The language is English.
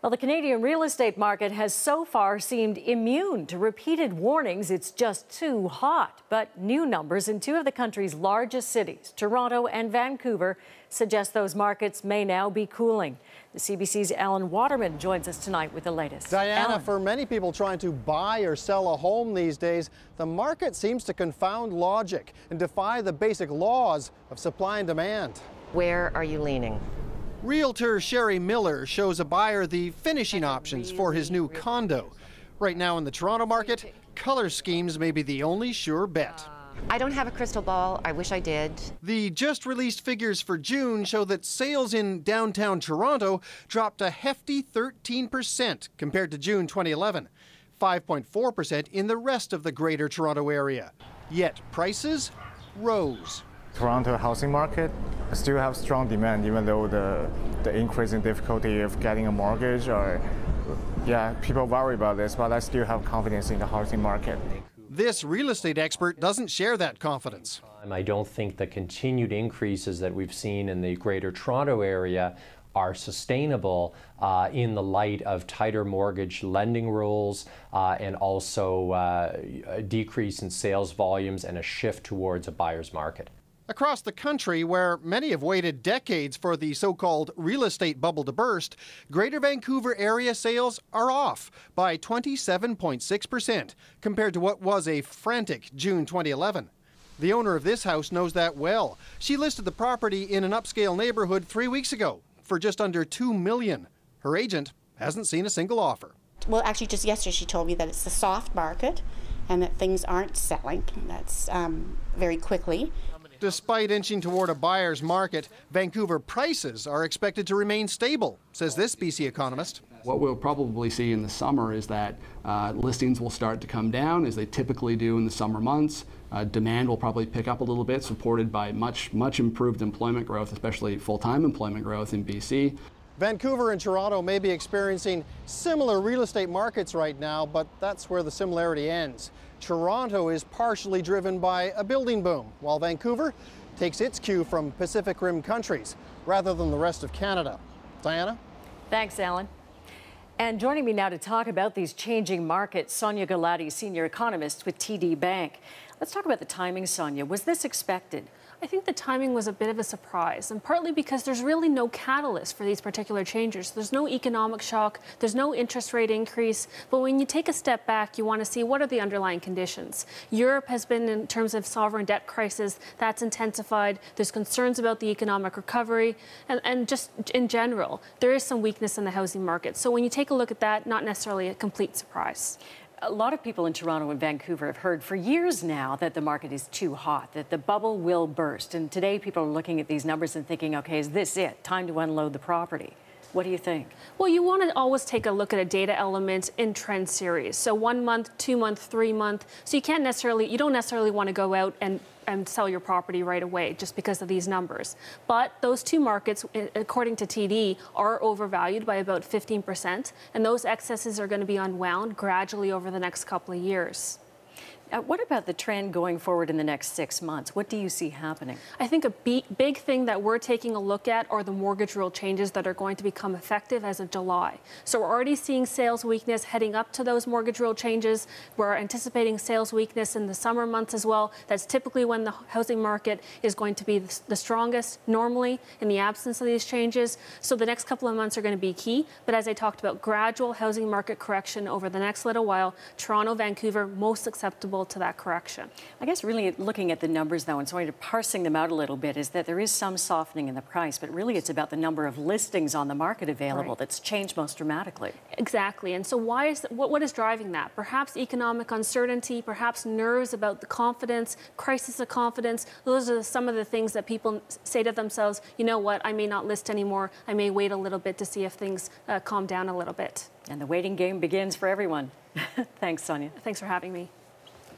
Well, the Canadian real estate market has so far seemed immune to repeated warnings it's just too hot. But new numbers in two of the country's largest cities, Toronto and Vancouver, suggest those markets may now be cooling. The CBC's Alan Waterman joins us tonight with the latest. Diana, Alan. for many people trying to buy or sell a home these days, the market seems to confound logic and defy the basic laws of supply and demand. Where are you leaning? Realtor Sherry Miller shows a buyer the finishing options for his new condo. Right now in the Toronto market, color schemes may be the only sure bet. I don't have a crystal ball. I wish I did. The just released figures for June show that sales in downtown Toronto dropped a hefty 13% compared to June 2011, 5.4% in the rest of the Greater Toronto area. Yet prices rose. Toronto housing market still have strong demand, even though the increasing difficulty of getting a mortgage, or people worry about this, but I still have confidence in the housing market. This real estate expert doesn't share that confidence. I don't think the continued increases that we've seen in the Greater Toronto area are sustainable in the light of tighter mortgage lending rules and also a decrease in sales volumes and a shift towards a buyer's market. Across the country, where many have waited decades for the so-called real estate bubble to burst, Greater Vancouver area sales are off by 27.6% compared to what was a frantic June 2011. The owner of this house knows that well. She listed the property in an upscale neighborhood 3 weeks ago for just under $2 million. Her agent hasn't seen a single offer. Well, actually, just yesterday she told me that it's a soft market and that things aren't selling. That's very quickly. Despite inching toward a buyer's market, Vancouver prices are expected to remain stable, says this BC economist. What we'll probably see in the summer is that listings will start to come down, as they typically do in the summer months. Demand will probably pick up a little bit, supported by much improved employment growth, especially full-time employment growth in BC. Vancouver and Toronto may be experiencing similar real estate markets right now, but that's where the similarity ends. Toronto is partially driven by a building boom, while Vancouver takes its cue from Pacific Rim countries rather than the rest of Canada. Diana? Thanks, Alan. And joining me now to talk about these changing markets, Sonia Galati, senior economist with TD Bank. Let's talk about the timing, Sonia. Was this expected? I think the timing was a bit of a surprise, and partly because there's really no catalyst for these particular changes. There's no economic shock, there's no interest rate increase, but when you take a step back, you want to see what are the underlying conditions. Europe has been, in terms of sovereign debt crisis, that's intensified. There's concerns about the economic recovery, and just in general, there is some weakness in the housing market. So when you take a look at that, not necessarily a complete surprise. A lot of people in Toronto and Vancouver have heard for years now that the market is too hot, that the bubble will burst. And today people are looking at these numbers and thinking, okay, is this it? Time to unload the property. What do you think? Well, you want to always take a look at a data element in trend series. So 1 month, 2 month, 3 month. So you don't necessarily want to go out and sell your property right away just because of these numbers. But those two markets, according to TD, are overvalued by about 15%, and those excesses are going to be unwound gradually over the next couple of years. What about the trend going forward in the next 6 months? What do you see happening? I think a big thing that we're taking a look at are the mortgage rule changes that are going to become effective as of July. So we're already seeing sales weakness heading up to those mortgage rule changes. We're anticipating sales weakness in the summer months as well. That's typically when the housing market is going to be the strongest normally in the absence of these changes. So the next couple of months are going to be key. But as I talked about, gradual housing market correction over the next little while. Toronto, Vancouver, most acceptable to that correction. I guess really looking at the numbers though and sort of parsing them out a little bit is that there is some softening in the price, but really it's about the number of listings on the market available that's changed most dramatically. Exactly. And so what is driving that? Perhaps economic uncertainty, perhaps nerves about the confidence, crisis of confidence. Those are some of the things that people say to themselves, you know what, I may not list anymore. I may wait a little bit to see if things calm down a little bit. And the waiting game begins for everyone. Thanks, Sonia. Thanks for having me.